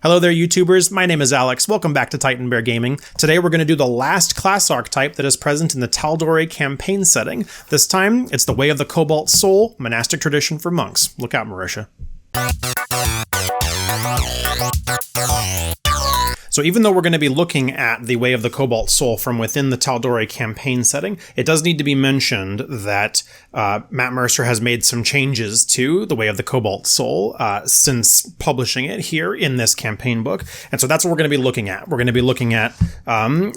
Hello there, YouTubers. My name is Alex. Welcome back to Titan Bear Gaming. Today we're going to do the last class archetype that is present in the Tal'Dorei campaign setting. This time, it's the Way of the Cobalt Soul, monastic tradition for monks. Look out, Mercer. So even though we're going to be looking at the Way of the Cobalt Soul from within the Tal'Dorei campaign setting, it does need to be mentioned that Matt Mercer has made some changes to the Way of the Cobalt Soul since publishing it here in this campaign book. And so that's what we're going to be looking at. We're going to be looking at,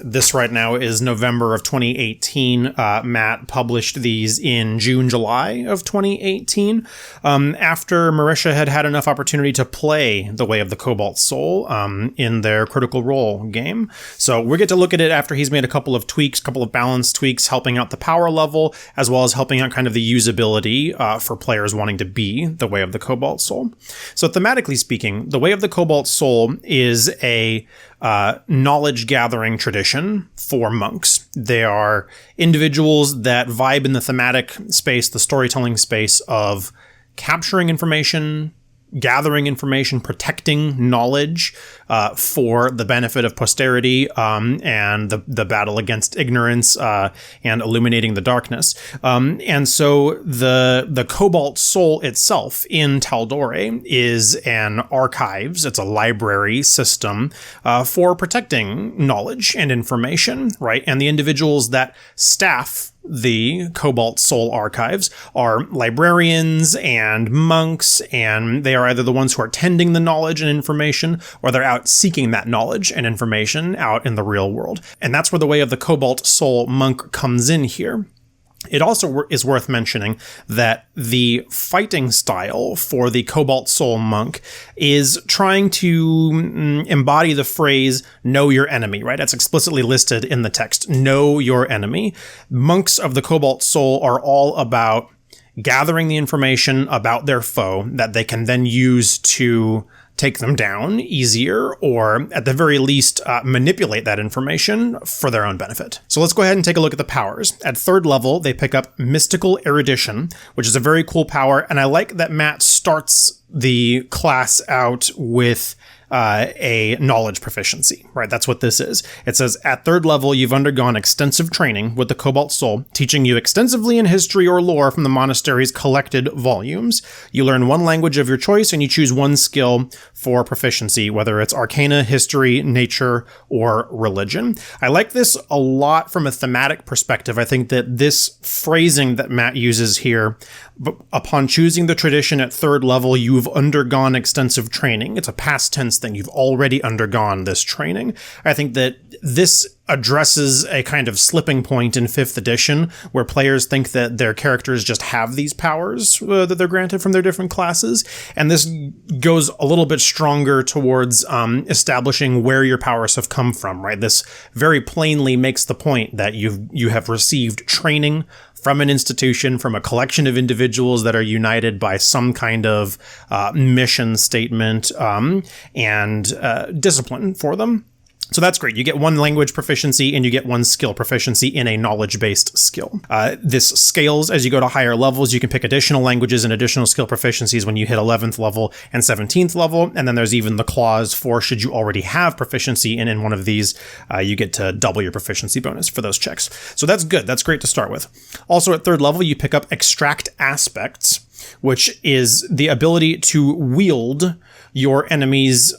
this right now is November of 2018. Matt published these in June, July of 2018, after Marisha had had enough opportunity to play the Way of the Cobalt Soul in their Critical Role game. So we get to look at it after he's made a couple of tweaks, couple of balance tweaks, helping out the power level, as well as helping out kind of the usability for players wanting to be the Way of the Cobalt Soul. So thematically speaking, the Way of the Cobalt Soul is a knowledge gathering tradition for monks. They are individuals that vibe in the thematic space, the storytelling space of capturing information, gathering information, protecting knowledge for the benefit of posterity and the battle against ignorance and illuminating the darkness. And so the Cobalt Soul itself in Tal'Dorei is an archives. It's a library system for protecting knowledge and information, right? And the individuals that staff the Cobalt Soul archives are librarians and monks, and they are either the ones who are tending the knowledge and information, or they're out seeking that knowledge and information out in the real world. And that's where the Way of the Cobalt Soul monk comes in here. It also is worth mentioning that the fighting style for the Cobalt Soul monk is trying to embody the phrase, know your enemy, right? That's explicitly listed in the text, know your enemy. Monks of the Cobalt Soul are all about gathering the information about their foe that they can then use to take them down easier, or at the very least, manipulate that information for their own benefit. So let's go ahead and take a look at the powers. At third level, they pick up Mystical Erudition, which is a very cool power, and I like that Matt starts the class out with a knowledge proficiency, right? That's what this is. It says, at third level, you've undergone extensive training with the Cobalt Soul, teaching you extensively in history or lore from the monastery's collected volumes. You learn one language of your choice, and you choose one skill for proficiency, whether it's arcana, history, nature, or religion. I like this a lot from a thematic perspective. I think that this phrasing that Matt uses here, upon choosing the tradition at third level, you've undergone extensive training. It's a past tense thing. You've already undergone this training. I think that this addresses a kind of slipping point in 5th edition where players think that their characters just have these powers that they're granted from their different classes. And this goes a little bit stronger towards establishing where your powers have come from, right? This very plainly makes the point that you have received training from an institution, from a collection of individuals that are united by some kind of mission statement and discipline for them. So that's great. You get one language proficiency and you get one skill proficiency in a knowledge-based skill. This scales as you go to higher levels. You can pick additional languages and additional skill proficiencies when you hit 11th level and 17th level. And then there's even the clause for should you already have proficiency in one of these, you get to double your proficiency bonus for those checks. So that's good. That's great to start with. Also at third level, you pick up Extract Aspects, which is the ability to wield your enemy's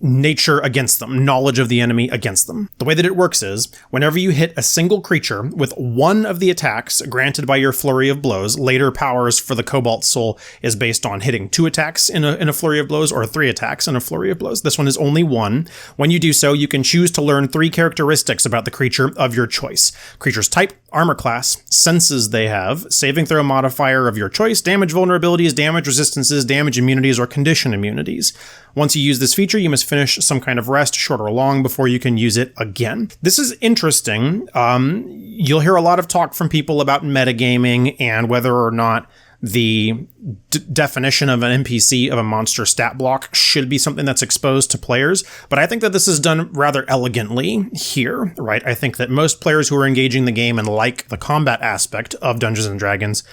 nature against them, knowledge of the enemy against them. The way that it works is, whenever you hit a single creature with one of the attacks granted by your flurry of blows, later powers for the Cobalt Soul is based on hitting 2 attacks in a flurry of blows or 3 attacks in a flurry of blows. This one is only 1. When you do so, you can choose to learn 3 characteristics about the creature of your choice. Creature's type, armor class, senses they have, saving throw modifier of your choice, damage vulnerabilities, damage resistances, damage immunities, or condition immunities. Once you use this feature, you must finish some kind of rest, short or long, before you can use it again. This is interesting. You'll hear a lot of talk from people about metagaming and whether or not the definition of an NPC of a monster stat block should be something that's exposed to players, but I think that this is done rather elegantly here, right? I think that most players who are engaging the game and like the combat aspect of Dungeons & Dragons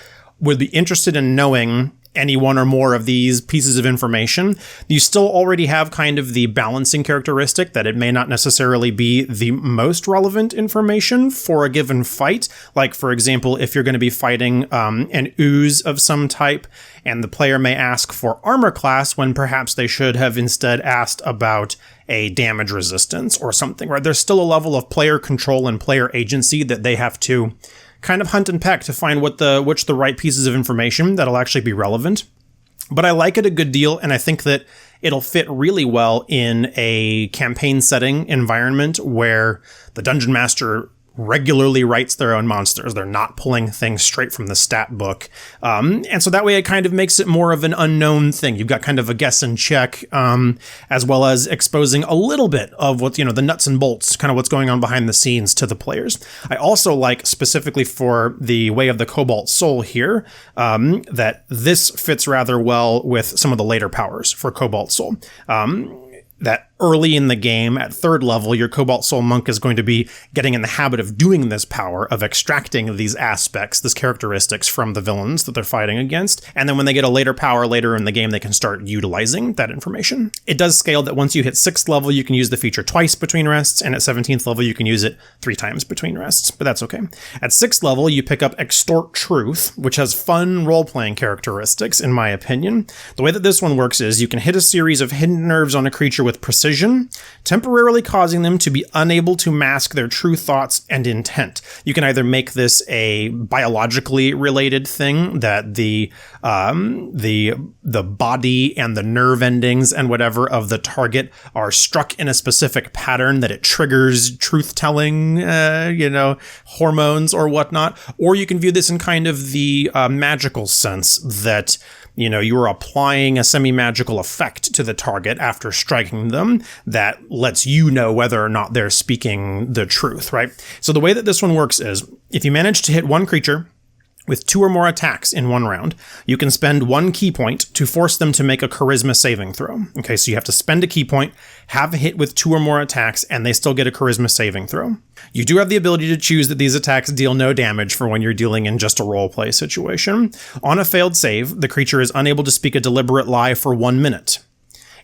would be interested in knowing any one or more of these pieces of information, you still already have kind of the balancing characteristic that it may not necessarily be the most relevant information for a given fight. Like, for example, if you're going to be fighting an ooze of some type, and the player may ask for armor class when perhaps they should have instead asked about a damage resistance or something, right? There's still a level of player control and player agency that they have to kind of hunt and peck to find which the right pieces of information that'll actually be relevant. But I like it a good deal, and I think that it'll fit really well in a campaign setting environment where the Dungeon Master regularly writes their own monsters. They're not pulling things straight from the stat book. And so that way it kind of makes it more of an unknown thing. You've got kind of a guess and check, as well as exposing a little bit of what, the nuts and bolts, kind of what's going on behind the scenes to the players. I also like, specifically for the Way of the Cobalt Soul here, that this fits rather well with some of the later powers for Cobalt Soul. That early in the game, at 3rd level, your Cobalt Soul Monk is going to be getting in the habit of doing this power, of extracting these aspects, these characteristics from the villains that they're fighting against. And then when they get a later power later in the game, they can start utilizing that information. It does scale that once you hit 6th level, you can use the feature twice between rests, and at 17th level, you can use it 3 times between rests, but that's okay. At 6th level, you pick up Extort Truth, which has fun role-playing characteristics, in my opinion. The way that this one works is you can hit a series of hidden nerves on a creature with precision, temporarily causing them to be unable to mask their true thoughts and intent. You can either make this a biologically related thing, that the body and the nerve endings and whatever of the target are struck in a specific pattern that it triggers truth-telling, hormones or whatnot. Or you can view this in kind of the magical sense that you are applying a semi-magical effect to the target after striking them that lets you know whether or not they're speaking the truth, right? So the way that this one works is, if you manage to hit one creature with 2 or more attacks in one round, you can spend 1 key point to force them to make a charisma saving throw. Okay, so you have to spend a key point, have a hit with 2 or more attacks, and they still get a charisma saving throw. You do have the ability to choose that these attacks deal no damage for when you're dealing in just a roleplay situation. On a failed save, the creature is unable to speak a deliberate lie for 1 minute.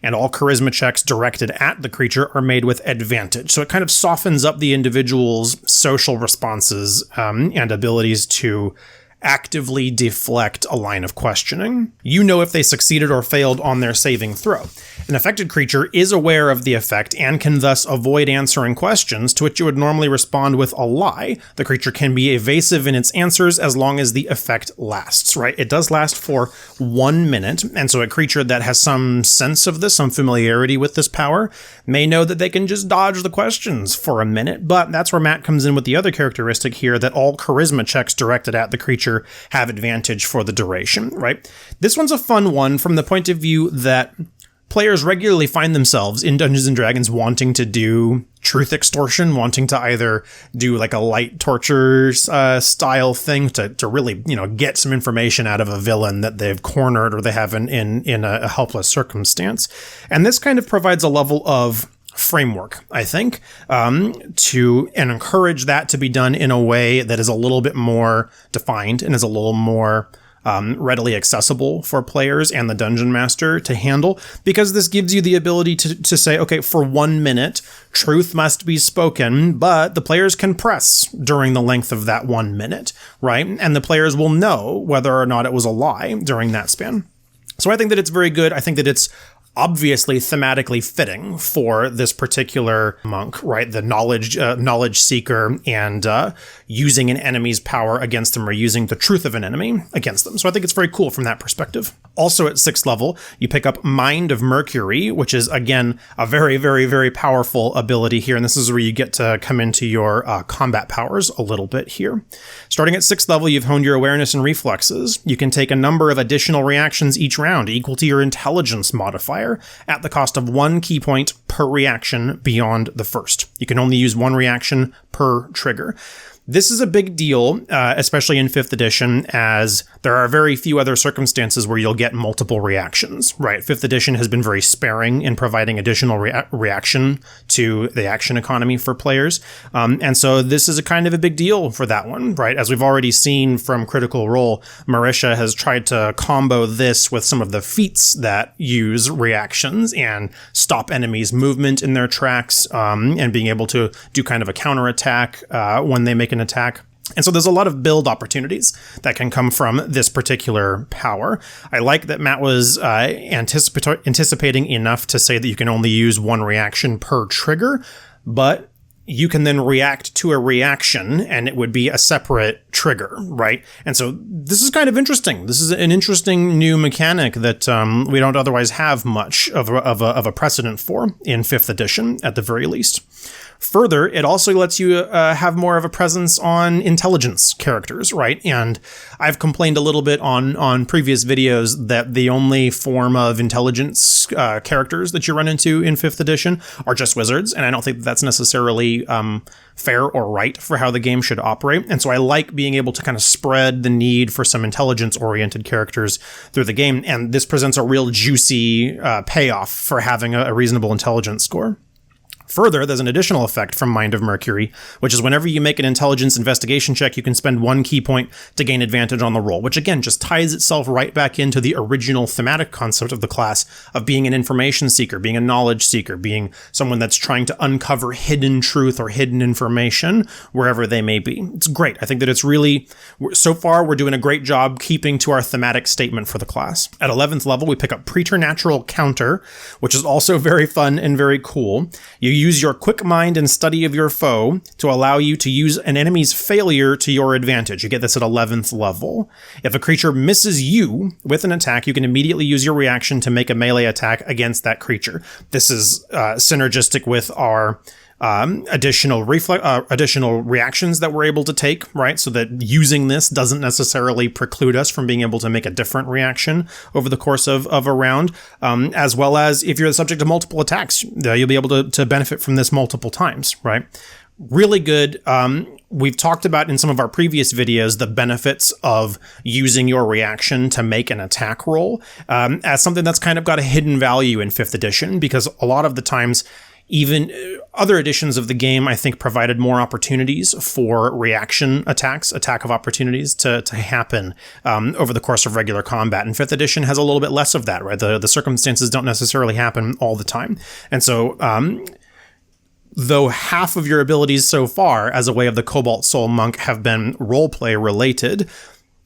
And all charisma checks directed at the creature are made with advantage. So it kind of softens up the individual's social responses and abilities to actively deflect a line of questioning. You know if they succeeded or failed on their saving throw. An affected creature is aware of the effect and can thus avoid answering questions to which you would normally respond with a lie. The creature can be evasive in its answers as long as the effect lasts, right? It does last for 1 minute, and so a creature that has some sense of this, some familiarity with this power, may know that they can just dodge the questions for a minute, but that's where Matt comes in with the other characteristic here, that all charisma checks directed at the creature have advantage for the duration, right? This one's a fun one from the point of view that players regularly find themselves in Dungeons & Dragons wanting to do truth extortion, wanting to either do like a light torture style thing to really, get some information out of a villain that they've cornered or they have in a helpless circumstance. And this kind of provides a level of framework, I think, to encourage that to be done in a way that is a little bit more defined and is a little more readily accessible for players and the Dungeon Master to handle, because this gives you the ability to say, okay, for 1 minute, truth must be spoken, but the players can press during the length of that 1 minute, right? And the players will know whether or not it was a lie during that span. So I think that it's very good. I think that it's obviously thematically fitting for this particular monk, right? The knowledge seeker and using an enemy's power against them, or using the truth of an enemy against them. So I think it's very cool from that perspective. Also at 6th level, you pick up Mind of Mercury, which is, again, a very, very, very powerful ability here. And this is where you get to come into your combat powers a little bit here. Starting at 6th level, you've honed your awareness and reflexes. You can take a number of additional reactions each round, equal to your intelligence modifier, at the cost of 1 key point per reaction beyond the first. You can only use 1 reaction per trigger. This is a big deal, especially in 5th edition, as there are very few other circumstances where you'll get multiple reactions, right? 5th edition has been very sparing in providing additional reaction to the action economy for players. And so this is a kind of a big deal for that one, right? As we've already seen from Critical Role, Marisha has tried to combo this with some of the feats that use reactions and stop enemies' movement in their tracks, and being able to do kind of a counterattack when they make an attack. And so there's a lot of build opportunities that can come from this particular power. I like that Matt was anticipating enough to say that you can only use one reaction per trigger, but you can then react to a reaction and it would be a separate trigger, right? And so this is kind of interesting. This is an interesting new mechanic that we don't otherwise have much of a precedent for in 5th edition, at the very least. Further, it also lets you have more of a presence on intelligence characters, right? And I've complained a little bit on previous videos that the only form of intelligence characters that you run into in 5th edition are just wizards, and I don't think that's necessarily fair or right for how the game should operate. And so I like being able to kind of spread the need for some intelligence-oriented characters through the game, and this presents a real juicy payoff for having a reasonable intelligence score. Further, there's an additional effect from Mind of Mercury, which is whenever you make an intelligence investigation check, you can spend 1 key point to gain advantage on the roll, which again just ties itself right back into the original thematic concept of the class of being an information seeker, being a knowledge seeker, being someone that's trying to uncover hidden truth or hidden information wherever they may be. It's great. I think that it's really, so far, we're doing a great job keeping to our thematic statement for the class. At 11th level, we pick up Preternatural Counter, which is also very fun and very cool. You use your quick mind and study of your foe to allow you to use an enemy's failure to your advantage. You get this at 11th level. If a creature misses you with an attack, you can immediately use your reaction to make a melee attack against that creature. This is synergistic with our additional reactions that we're able to take, right? So that using this doesn't necessarily preclude us from being able to make a different reaction over the course of a round, as well as if you're the subject of multiple attacks, you'll be able to benefit from this multiple times, right? Really good. We've talked about in some of our previous videos the benefits of using your reaction to make an attack roll as something that's kind of got a hidden value in 5th edition, because a lot of the times even other editions of the game, I think, provided more opportunities for reaction attacks, attack of opportunities to happen over the course of regular combat. And 5th edition has a little bit less of that, right? The circumstances don't necessarily happen all the time. And so, though half of your abilities so far as a way of the Cobalt Soul Monk have been roleplay related,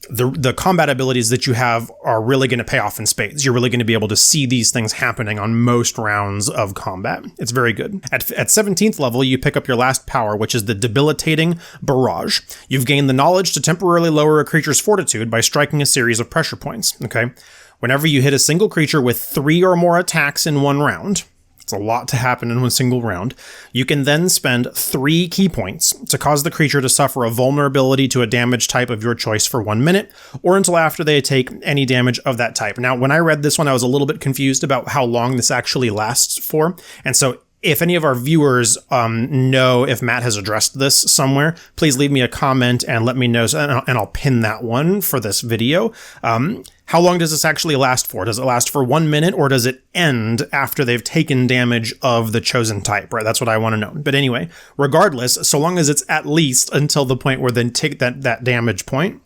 the combat abilities that you have are really going to pay off in spades. You're really going to be able to see these things happening on most rounds of combat. It's very good. At 17th level, you pick up your last power, which is the Debilitating Barrage. You've gained the knowledge to temporarily lower a creature's fortitude by striking a series of pressure points, okay? Whenever you hit a single creature with 3 or more attacks in one round, it's a lot to happen in one single round, you can then spend 3 key points to cause the creature to suffer a vulnerability to a damage type of your choice for 1 minute, or until after they take any damage of that type. Now, when I read this one, I was a little bit confused about how long this actually lasts for, and so if any of our viewers know if Matt has addressed this somewhere, please leave me a comment and let me know, and I'll pin that one for this video. How long does this actually last for? Does it last for 1 minute, or does it end after they've taken damage of the chosen type, right? That's what I want to know. But anyway, regardless, so long as it's at least until the point where they take that damage point,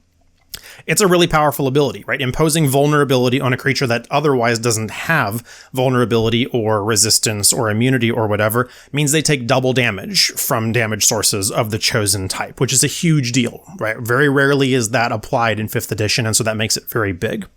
it's a really powerful ability, right? Imposing vulnerability on a creature that otherwise doesn't have vulnerability or resistance or immunity or whatever means they take double damage from damage sources of the chosen type, which is a huge deal, right? Very rarely is that applied in 5th edition, and so that makes it very big.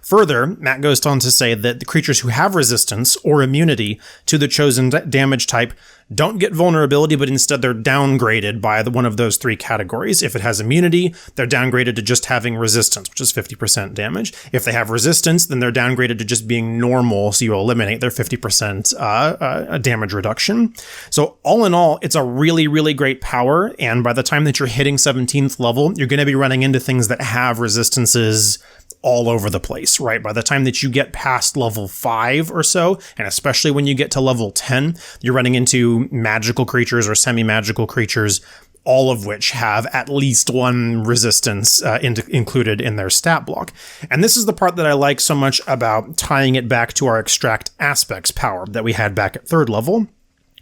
Further, Matt goes on to say that the creatures who have resistance or immunity to the chosen damage type don't get vulnerability, but instead they're downgraded by one of those 3 categories. If it has immunity, they're downgraded to just having resistance, which is 50% damage. If they have resistance, then they're downgraded to just being normal, so you eliminate their 50% damage reduction. So all in all, it's a really, really great power, and by the time that you're hitting 17th level, you're going to be running into things that have resistances all over the place, right? By the time that you get past level 5 or so, and especially when you get to level 10, you're running into magical creatures or semi-magical creatures all of which have at least one resistance included in their stat block. And this is the part that I like so much about tying it back to our Extract Aspects power that we had back at 3rd level,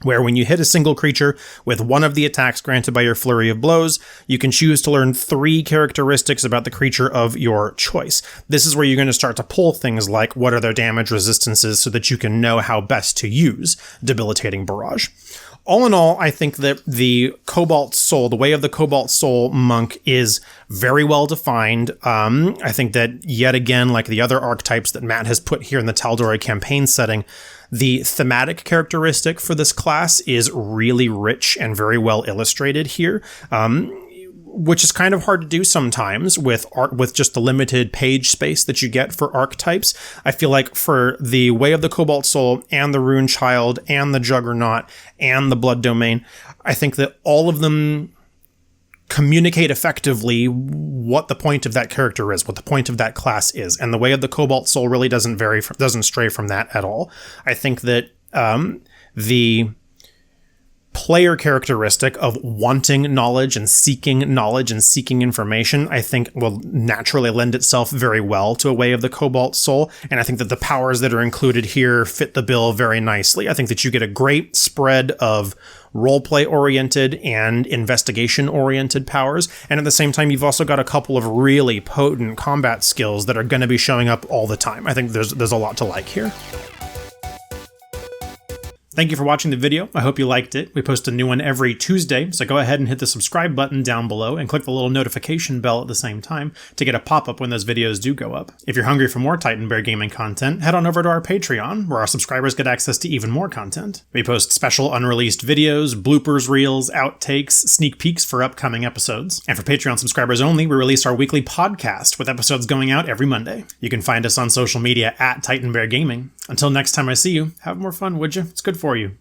where when you hit a single creature with one of the attacks granted by your Flurry of Blows, you can choose to learn 3 characteristics about the creature of your choice. This is where you're going to start to pull things like what are their damage resistances so that you can know how best to use Debilitating Barrage. All in all, I think that the Cobalt Soul, the Way of the Cobalt Soul monk is very well defined. I think that, yet again, like the other archetypes that Matt has put here in the Tal'Dorei campaign setting, the thematic characteristic for this class is really rich and very well illustrated here, which is kind of hard to do sometimes with just the limited page space that you get for archetypes. I feel like for the Way of the Cobalt Soul and the Rune Child and the Juggernaut and the Blood Domain, I think that all of them communicate effectively what the point of that character is, what the point of that class is. And the Way of the Cobalt Soul really doesn't stray from that at all. I think that the player characteristic of wanting knowledge and seeking information, I think will naturally lend itself very well to a Way of the Cobalt Soul. And I think that the powers that are included here fit the bill very nicely. I think that you get a great spread of roleplay oriented and investigation oriented powers. And at the same time, you've also got a couple of really potent combat skills that are going to be showing up all the time. I think there's a lot to like here. Thank you for watching the video. I hope you liked it. We post a new one every Tuesday, so go ahead and hit the subscribe button down below and click the little notification bell at the same time to get a pop-up when those videos do go up. If you're hungry for more Titan Bear gaming content, head on over to our Patreon, where our subscribers get access to even more content. We post special unreleased videos, bloopers reels, outtakes, sneak peeks for upcoming episodes. And for Patreon subscribers only, we release our weekly podcast with episodes going out every Monday. You can find us on social media at Titan Bear Gaming. Until next time I see you, have more fun, would you? It's good for you.